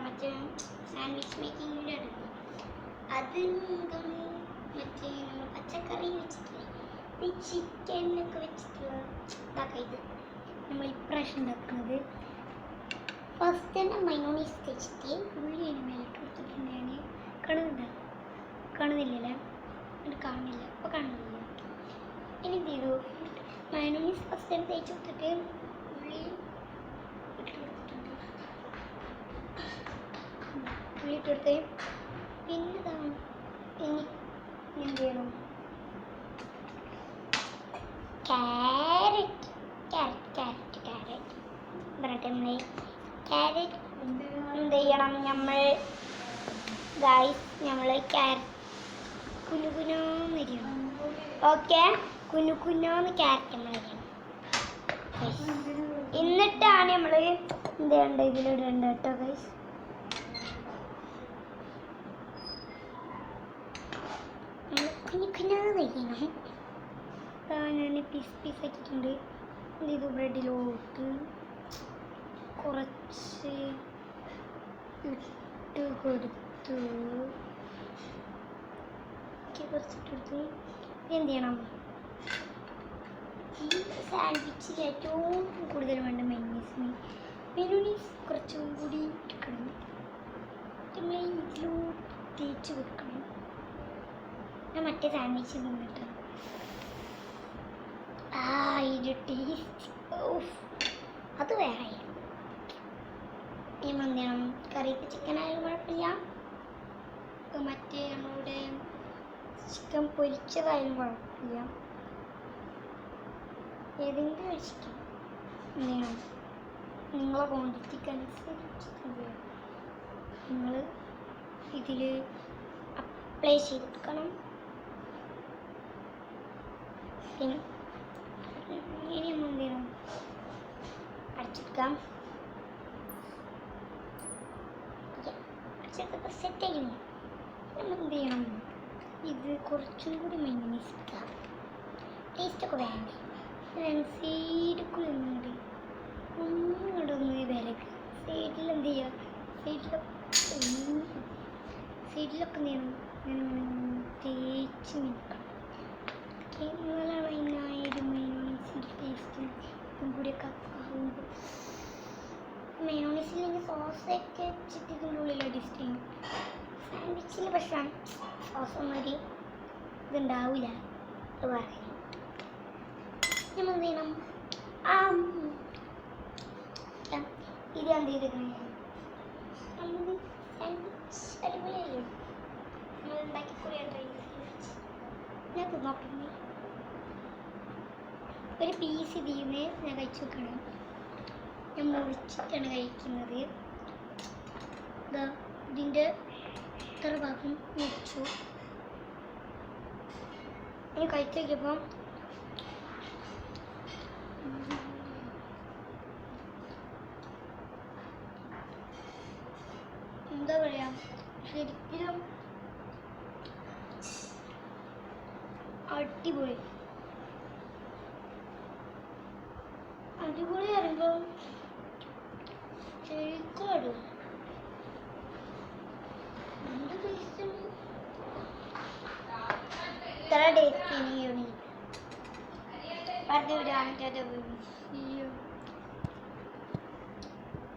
മറ്റേ സാൻഡ്വിച്ച് മേക്കിങ്ങിൻ്റെ അടുത്ത് അത് എന്താണ് മറ്റേ നമ്മൾ പച്ചക്കറി വെച്ചിട്ടില്ലേ ഈ ചിക്കനൊക്കെ വെച്ചിട്ടുള്ള ഇതാക്കാം. ഇത് നമ്മൾ ഇപ്രാവശ്യം ഉണ്ടാക്കുന്നത് ഫസ്റ്റ് തന്നെ മയോണീസ് വെച്ചിട്ട് ഉള്ളി അതിന് മേലിട്ട് കൊടുത്തിട്ടുണ്ട്. ഞാൻ കാണുന്നില്ലല്ലേ? അത് കാണുന്നില്ല, അപ്പോൾ കാണുന്നില്ല. ഇനി എന്ത് ചെയ്തു, മയോണീസ് ഫസ്റ്റ് തന്നെ തേച്ച് കൊടുത്തിട്ട് ഉള്ളി ഇട്ട് കൊടുത്തിട്ടുണ്ട്. ഉള്ളി ഇട്ടെടുത്ത് പിന്നെ ഇനി എന്ത് ചെയ്യണം, ക്യാരറ്റ് പറയട്ടെ. നമ്മൾ ക്യാരറ്റ് എന്ത് ചെയ്യണം, നമ്മൾ ക്യാരറ്റ് കുനുകുനാന്ന് അരിയണം. ഓക്കെ, കുനുകുനാന്ന് ക്യാരറ്റ് നമ്മൾ അരിയണം. എന്നിട്ടാണ് നമ്മൾ എന്ത് ചെയ്യേണ്ടത്, ഇതിലിടേണ്ട കേട്ടോ ഗൈസ്. കുനുകുനാന്ന് അരിയണം. ഞാൻ പീസ് ആക്കിയിട്ടുണ്ട്. ഇത് ബ്രെഡിലോട്ട് കുറച്ച് ഇട്ട് കൊടുത്തു. കുറച്ചിട്ടെടുത്ത് എന്ത് ചെയ്യണം, ഈ സാൻഡ്വിച്ചിൽ ഏറ്റവും കൂടുതൽ വേണ്ട മെയോണീസ് കുറച്ചും കൂടി എടുക്കണം. നമ്മൾ ഇതിലോട്ട് തേച്ച് കൊടുക്കണം. ഞാൻ മറ്റേ സാൻഡ്വിച്ച് നിന്നിട്ട് ഇതിൻ്റെ ടേസ്റ്റ് അത് വേറെ. നമ്മൾ എന്ത് ചെയ്യണം, കറിക്ക് ചിക്കൻ ആയാലും കുഴപ്പമില്ല, മറ്റേ നമ്മളുടെ ചിക്കൻ പൊരിച്ചതായാലും കുഴപ്പമില്ല, ഏതെങ്കിലും ഒരു ചിക്കൻ എന്ത് ചെയ്യണം, നിങ്ങളെ ക്വാണ്ടിറ്റിക്ക് അനുസരിച്ച് നിങ്ങൾ ഇതിൽ അപ്ലൈ ചെയ്തെടുക്കണം. പിന്നെ ഇനി നമ്മൾ എന്ത് ചെയ്യണം, അടച്ചെടുക്കാം. അടച്ചെടുത്തപ്പോൾ സെറ്റ് ആയിരുന്നു. നമ്മൾ എന്ത് ചെയ്യണം, ഇത് കുറച്ചും കൂടി മയോണീസ് ഇട്ടാൽ ടേസ്റ്റൊക്കെ വേണ്ടേ. സൈഡിൽ നിന്നിട്ട് ഒന്നും വിലക്ക് സൈഡിൽ എന്ത് ചെയ്യുക, സൈഡിലൊക്കെ എന്ത് ചെയ്യണം, തേച്ച് നിൽക്കണം. നിങ്ങളാണ് അതിനായാലും മയോണീസിൻ്റെ ടേസ്റ്റ് ഇതും കൂടിയൊക്കെ ആകുമ്പോൾ. മയോണീസില്ലെങ്കിൽ സോസൊക്കെ വെച്ചിട്ട് ഇതിൻ്റെ ഉള്ളിൽ അഡ്ജസ്റ്റ് ചെയ്യും. സാൻഡ്വിച്ചിന് പക്ഷേ സോസൊന്നും ഒരു ഇതുണ്ടാവില്ല. അത് പറയും നമ്മൾ എന്ത് ചെയ്യണം, ഇത് എന്ത് ചെയ്തിരിക്കണേ, നമ്മൾ സാൻഡ്വിച്ച് അടിപൊളിയല്ലേ, നമ്മൾ ഉണ്ടാക്കിക്കൂടിയാണ്. ഞാൻ തിന്നോക്കണേ ഒരു പീസ് ഇതിന്ന് ഞാൻ കഴിച്ചു നോക്കണം. ഞാൻ മുറിച്ചിട്ടാണ് കഴിക്കുന്നത്. ഇതിൻ്റെ ഇത്ര ഭാഗം മുറിച്ചു. ഞാൻ കഴിച്ചു നോക്കിയപ്പോൾ എന്താ പറയാ, ശരിക്കും അടിപൊളി. അടിപൊളി പറയുമ്പോൾ ശരിക്കും അടിപൊളി. ഇത്ര ടേസ്റ്റ് പറഞ്ഞു വിടാൻ